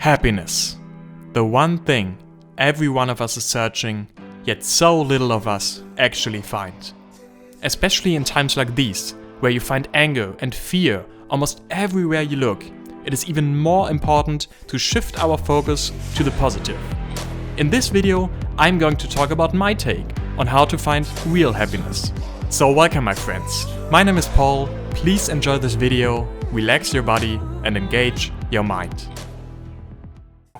Happiness. The one thing every one of us is searching, yet so little of us actually find. Especially in times like these, where you find anger and fear almost everywhere you look, it is even more important to shift our focus to the positive. In this video, I'm going to talk about my take on how to find real happiness. So welcome my friends, my name is Paul, please enjoy this video, relax your body and engage your mind.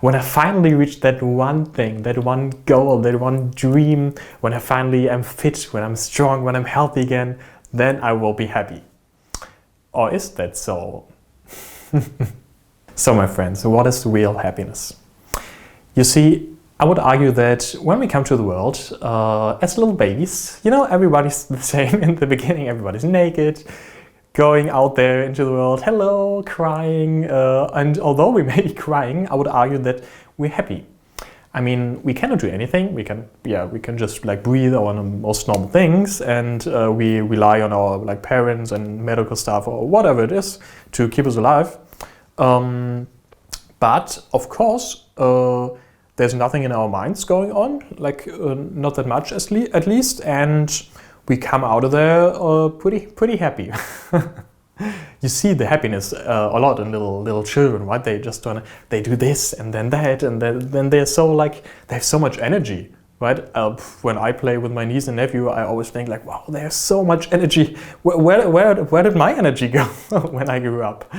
When I finally reach that one thing, that one goal, that one dream, when I finally am fit, when I'm strong, when I'm healthy again, then I will be happy. Or is that so? So my friends, what is real happiness? You see, I would argue that when we come to the world as little babies, everybody's the same in the beginning, everybody's naked, going out there into the world, hello, crying, and although we may be crying, I would argue that we're happy. I mean, we cannot do anything, we can just like breathe on most normal things, and we rely on our parents and medical staff or whatever it is to keep us alive. But of course, there's nothing in our minds going on, not that much at least, and we come out of there pretty happy. You see the happiness a lot in little children, right? They just they do this and then that, and then they're so they have so much energy, right? When I play with my niece and nephew, I always think wow, they have so much energy. Where did my energy go when I grew up?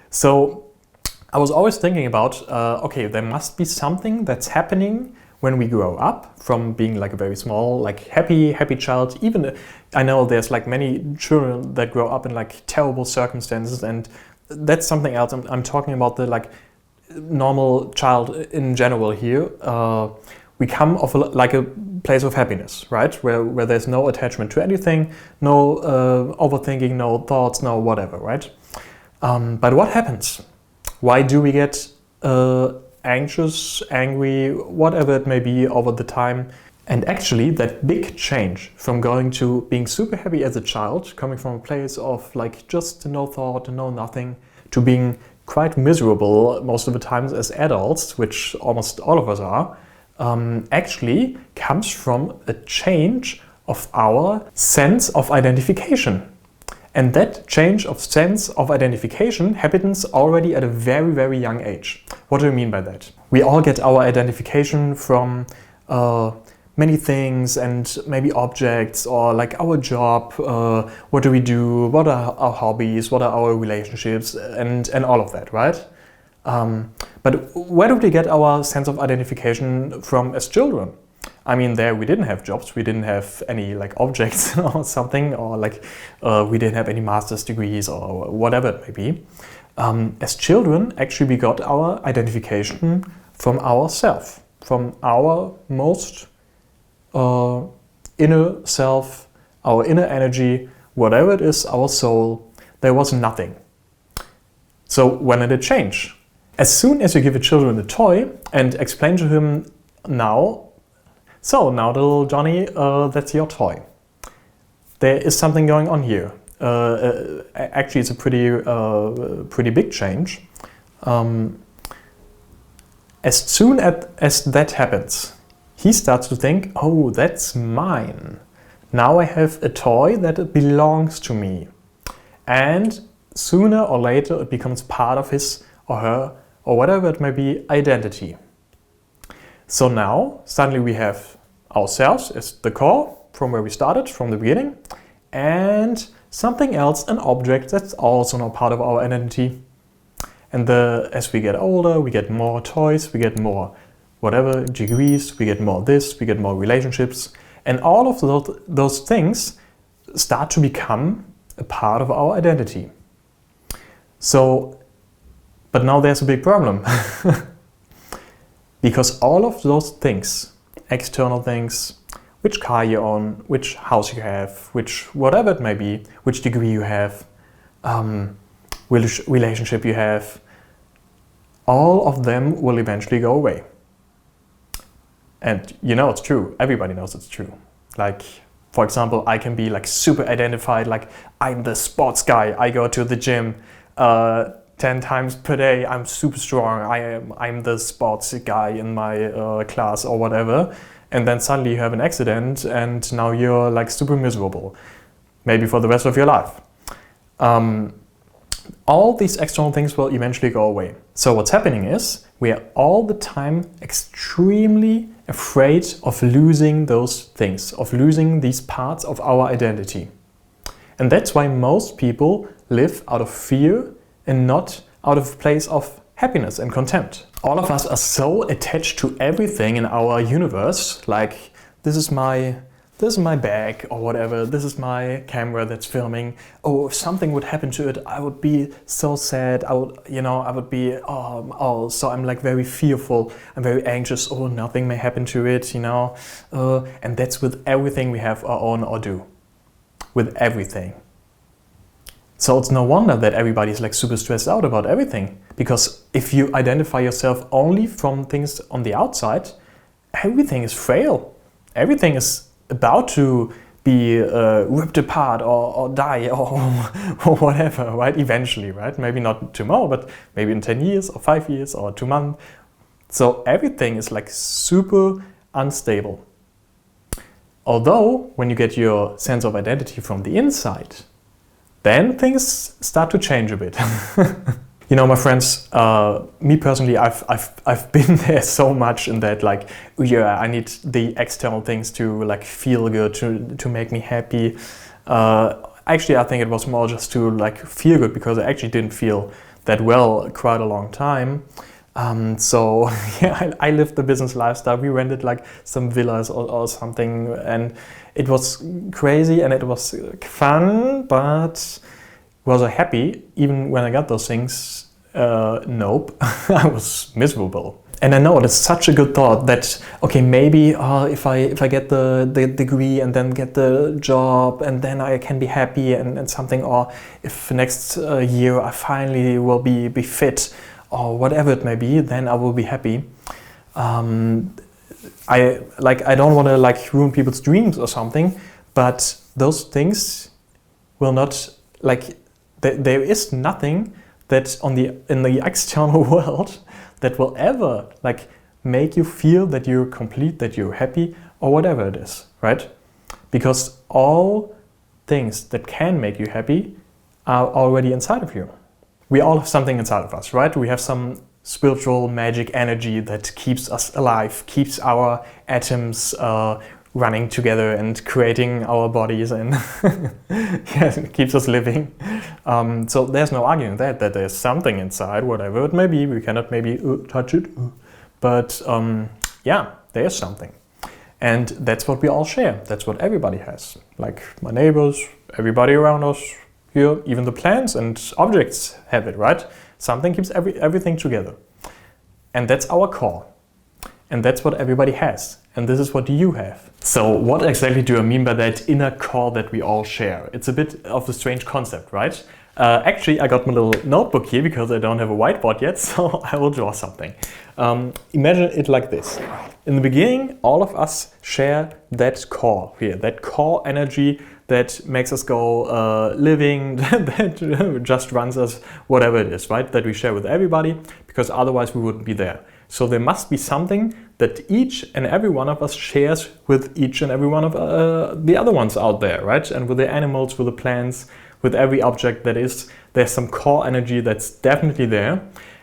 So I was always thinking about, okay, there must be something that's happening when we grow up from being a very small, happy child. Even I know there's many children that grow up in terrible circumstances, and that's something else. I'm talking about the normal child in general here. We come of a place of happiness, right? Where there's no attachment to anything, no overthinking, no thoughts, no whatever, right? But what happens? Why do we get anxious, angry, whatever it may be over the time? And actually that big change from going to being super happy as a child, coming from a place of just no thought, no nothing, to being quite miserable most of the times as adults, which almost all of us are, actually comes from a change of our sense of identification. And that change of sense of identification happens already at a very, very young age. What do I mean by that? We all get our identification from many things and maybe objects, or our job, what do we do, what are our hobbies, what are our relationships, and all of that, right? But where do we get our sense of identification from as children? I mean, there we didn't have jobs, we didn't have any objects or something, or we didn't have any master's degrees or whatever it may be. As children, actually we got our identification from ourself, from our most inner self, our inner energy, whatever it is, our soul. There was nothing. So when did it change? As soon as you give a children a toy and explain to him, now little Johnny, that's your toy. There is something going on here. Actually, it's a pretty big change. As soon as that happens, he starts to think, oh, that's mine. Now I have a toy that belongs to me. And sooner or later, it becomes part of his or her, or whatever it may be, identity. So now, suddenly we have ourselves as the core, from where we started, from the beginning, and something else, an object that's also now part of our identity. And as we get older, we get more toys, we get more whatever degrees, we get more this, we get more relationships, and all of those things start to become a part of our identity. So, but now there's a big problem. Because all of those things, external things, which car you own, which house you have, whatever it may be, which degree you have, which relationship you have, all of them will eventually go away. And it's true, everybody knows it's true. For example, I can be super identified, I'm the sports guy, I go to the gym, 10 times per day, I'm super strong, I'm the sports guy in my class or whatever, and then suddenly you have an accident and now you're like super miserable, maybe for the rest of your life. All these external things will eventually go away. So what's happening is we are all the time extremely afraid of losing those things, of losing these parts of our identity. And that's why most people live out of fear and not out of a place of happiness and content. All of us are so attached to everything in our universe, like this is my bag or whatever, this is my camera that's filming. Oh, if something would happen to it, I would be so sad. I would be, so I'm like very fearful. I'm very anxious. Oh, nothing may happen to it, and that's with everything we have or own or do. With everything. So it's no wonder that everybody's like super stressed out about everything. Because if you identify yourself only from things on the outside, everything is frail. Everything is about to be ripped apart or die or whatever, right? Eventually, right? Maybe not tomorrow, but maybe in 10 years or 5 years or 2 months. So everything is like super unstable. Although, when you get your sense of identity from the inside, then things start to change a bit. My friends, me personally, I've been there so much in that, like, I need the external things to like feel good, to make me happy. Actually, I think it was more just to like feel good, because I actually didn't feel that well quite a long time. So yeah, I lived the business lifestyle. We rented like some villas or something, and it was crazy and it was fun, but was I happy even when I got those things? Nope. I was miserable. And I know it's such a good thought that, okay, maybe if I get the degree and then get the job and then I can be happy and something, or if next year I finally will be fit, or whatever it may be, then I will be happy. I don't want to like ruin people's dreams or something, but those things will not, like, there is nothing that in the external world that will ever like make you feel that you're complete, that you're happy, or whatever it is, right? Because all things that can make you happy are already inside of you. We all have something inside of us, right? We have some spiritual magic energy that keeps us alive, keeps our atoms running together and creating our bodies, and it keeps us living. So there's no arguing that there's something inside, whatever it may be. We cannot maybe touch it, but yeah, there is something. And that's what we all share. That's what everybody has. Like my neighbors, everybody around us, here, even the plants and objects have it, right? Something keeps everything together. And that's our core. And that's what everybody has. And this is what you have. So what exactly do I mean by that inner core that we all share? It's a bit of a strange concept, right? Actually, I got my little notebook here because I don't have a whiteboard yet, so I will draw something. Imagine it like this. In the beginning, all of us share that core here, that core energy that makes us go living, that just runs us, whatever it is, right? That we share with everybody, because otherwise we wouldn't be there. So there must be something that each and every one of us shares with each and every one of the other ones out there, right? And with the animals, with the plants, with every object that is, there's some core energy that's definitely there.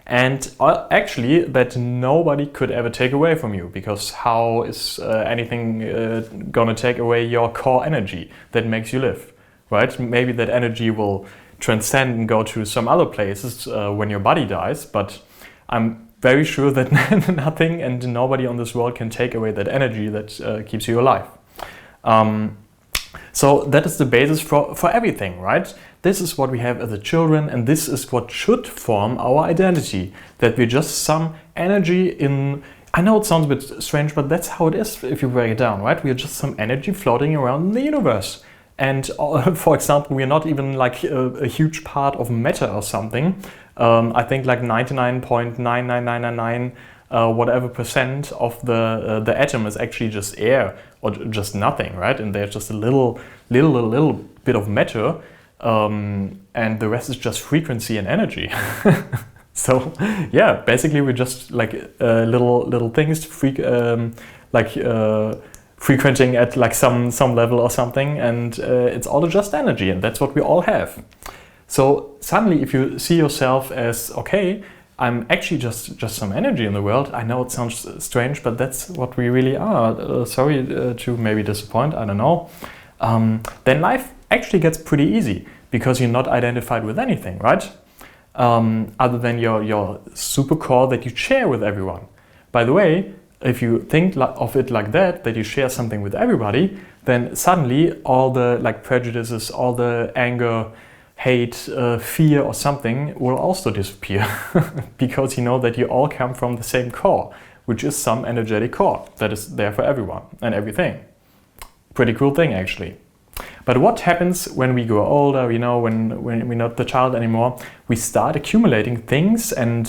And actually that nobody could ever take away from you, because how is anything gonna take away your core energy that makes you live, right? Maybe that energy will transcend and go to some other places when your body dies, but I'm very sure that nothing and nobody on this world can take away that energy that keeps you alive. So that is the basis for everything, right? This is what we have as a children, and this is what should form our identity. That we're just some energy in... I know it sounds a bit strange, but that's how it is if you break it down, right? We're just some energy floating around in the universe. And for example, we're not even like a huge part of matter or something. I think like 99.99999 whatever percent of the atom is actually just air or just nothing, right? And there's just a little bit of matter. and the rest is just frequency and energy. So yeah, basically we're just like little things, frequenting at like some level or something, and it's all just energy, and that's what we all have. So suddenly, if you see yourself as, okay, I'm actually just some energy in the world. I know it sounds strange, but that's what we really are. Sorry to maybe disappoint, I don't know. Then life actually gets pretty easy because you're not identified with anything, right? Other than your super core that you share with everyone. By the way, if you think of it like that you share something with everybody, then suddenly all the like prejudices, all the anger, hate, fear or something will also disappear because you know that you all come from the same core, which is some energetic core that is there for everyone and everything. Pretty cool thing actually. But what happens when we grow older, you know, when we're not the child anymore, we start accumulating things and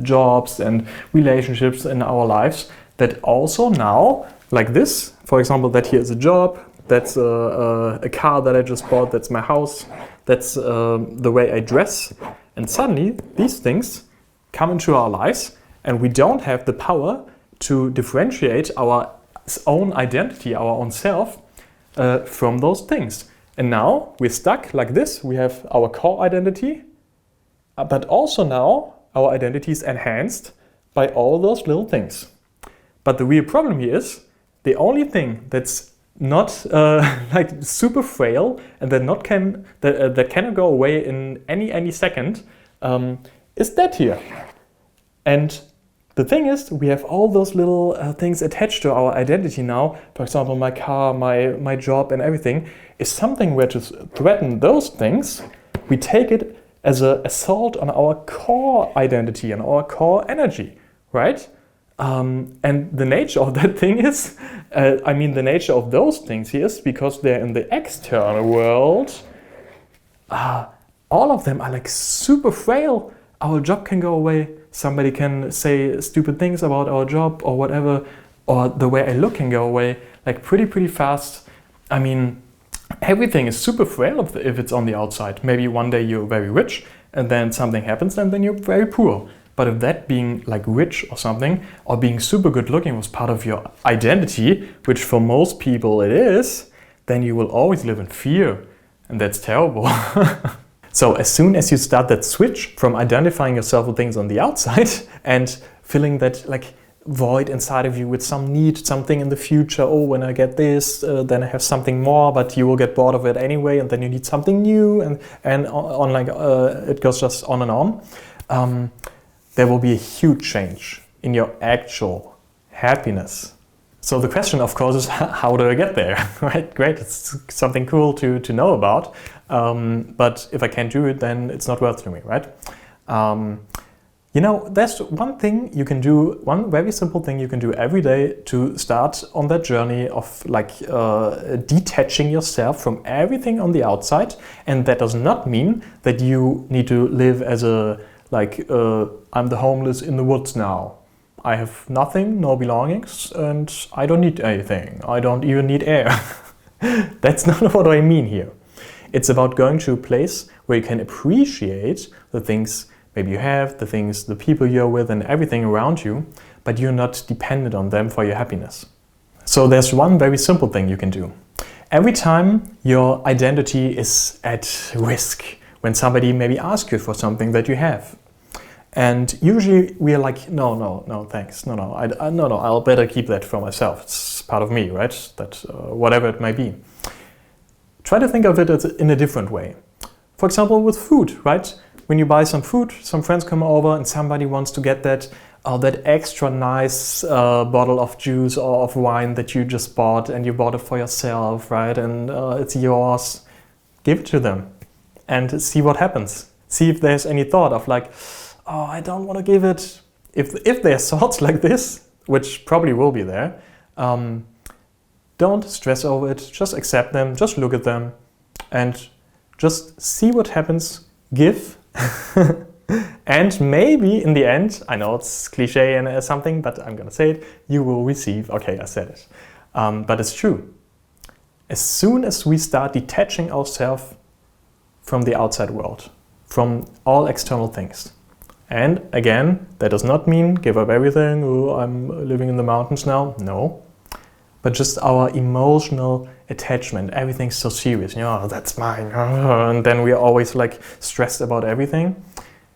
jobs and relationships in our lives that also now, like this, for example, that here is a job, that's a car that I just bought, that's my house, that's the way I dress. And suddenly these things come into our lives and we don't have the power to differentiate our own identity, our own self, from those things. And now we're stuck like this. We have our core identity, but also now our identity is enhanced by all those little things. But the real problem here is the only thing that's not like super frail and that cannot go away in any second is that here. And the thing is, we have all those little things attached to our identity now. For example, my car, my job and everything is something where to threaten those things. We take it as an assault on our core identity and our core energy, right? And the nature of that thing is, the nature of those things is because they're in the external world, all of them are like super frail. Our job can go away. Somebody can say stupid things about our job or whatever, or the way I look can go away like pretty fast. I mean, everything is super frail if it's on the outside. Maybe one day you're very rich and then something happens and then you're very poor. But if that being like rich or something, or being super good looking was part of your identity, which for most people it is, then you will always live in fear. And that's terrible. So as soon as you start that switch from identifying yourself with things on the outside and filling that like void inside of you with some need, something in the future, oh, when I get this, then I have something more, but you will get bored of it anyway, and then you need something new, and on like it goes just on and on. There will be a huge change in your actual happiness. So the question, of course, is how do I get there? Right? Great, it's something cool to know about. But if I can't do it, then it's not worth to me, right? You know, there's one thing you can do, one very simple thing you can do every day to start on that journey of like detaching yourself from everything on the outside. And that does not mean that you need to live as a I'm the homeless in the woods now. I have nothing, no belongings, and I don't need anything. I don't even need air. That's not what I mean here. It's about going to a place where you can appreciate the things maybe you have, the people you're with and everything around you, but you're not dependent on them for your happiness. So there's one very simple thing you can do. Every time your identity is at risk, when somebody maybe asks you for something that you have, and usually we are like, no, thanks, no, I'll better keep that for myself. It's part of me, right? That whatever it may be. Try to think of it in a different way. For example, with food, right? When you buy some food, some friends come over and somebody wants to get that extra nice bottle of juice or of wine that you just bought and you bought it for yourself, right? And it's yours. Give it to them and see what happens. See if there's any thought of like, oh, I don't want to give it. If there's thoughts like this, which probably will be there, don't stress over it. Just accept them. Just look at them and just see what happens. Give. And maybe in the end, I know it's cliche and something, but I'm going to say it, you will receive. Okay, I said it. But it's true. As soon as we start detaching ourselves from the outside world, from all external things. And again, that does not mean give up everything, oh, I'm living in the mountains now. No. But just our emotional attachment, everything's so serious, oh, that's mine, and then we're always like stressed about everything.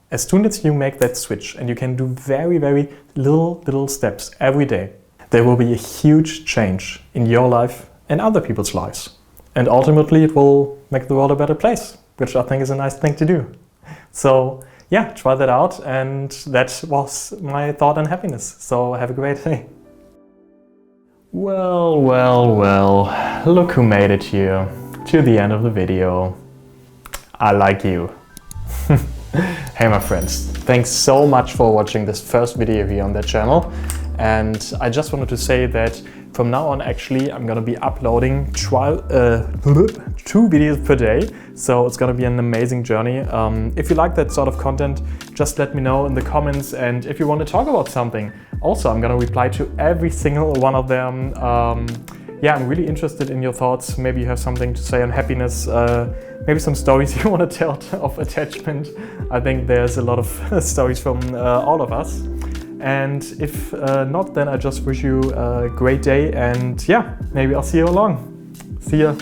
As soon as you make that switch and you can do very, very little steps every day, there will be a huge change in your life and other people's lives. And ultimately it will make the world a better place, which I think is a nice thing to do. So yeah, try that out, and that was my thought on happiness. So have a great day. Well, look who made it here, to the end of the video. I like you. Hey my friends, thanks so much for watching this first video here on the channel. And I just wanted to say that from now on, actually, I'm gonna be uploading 2 videos per day. So it's gonna be an amazing journey. If you like that sort of content, just let me know in the comments. And if you want to talk about something, also, I'm gonna reply to every single one of them. Yeah, I'm really interested in your thoughts. Maybe you have something to say on happiness. Maybe some stories you want to tell of attachment. I think there's a lot of stories from all of us. And if not, then I just wish you a great day, and yeah, maybe I'll see you along. See ya.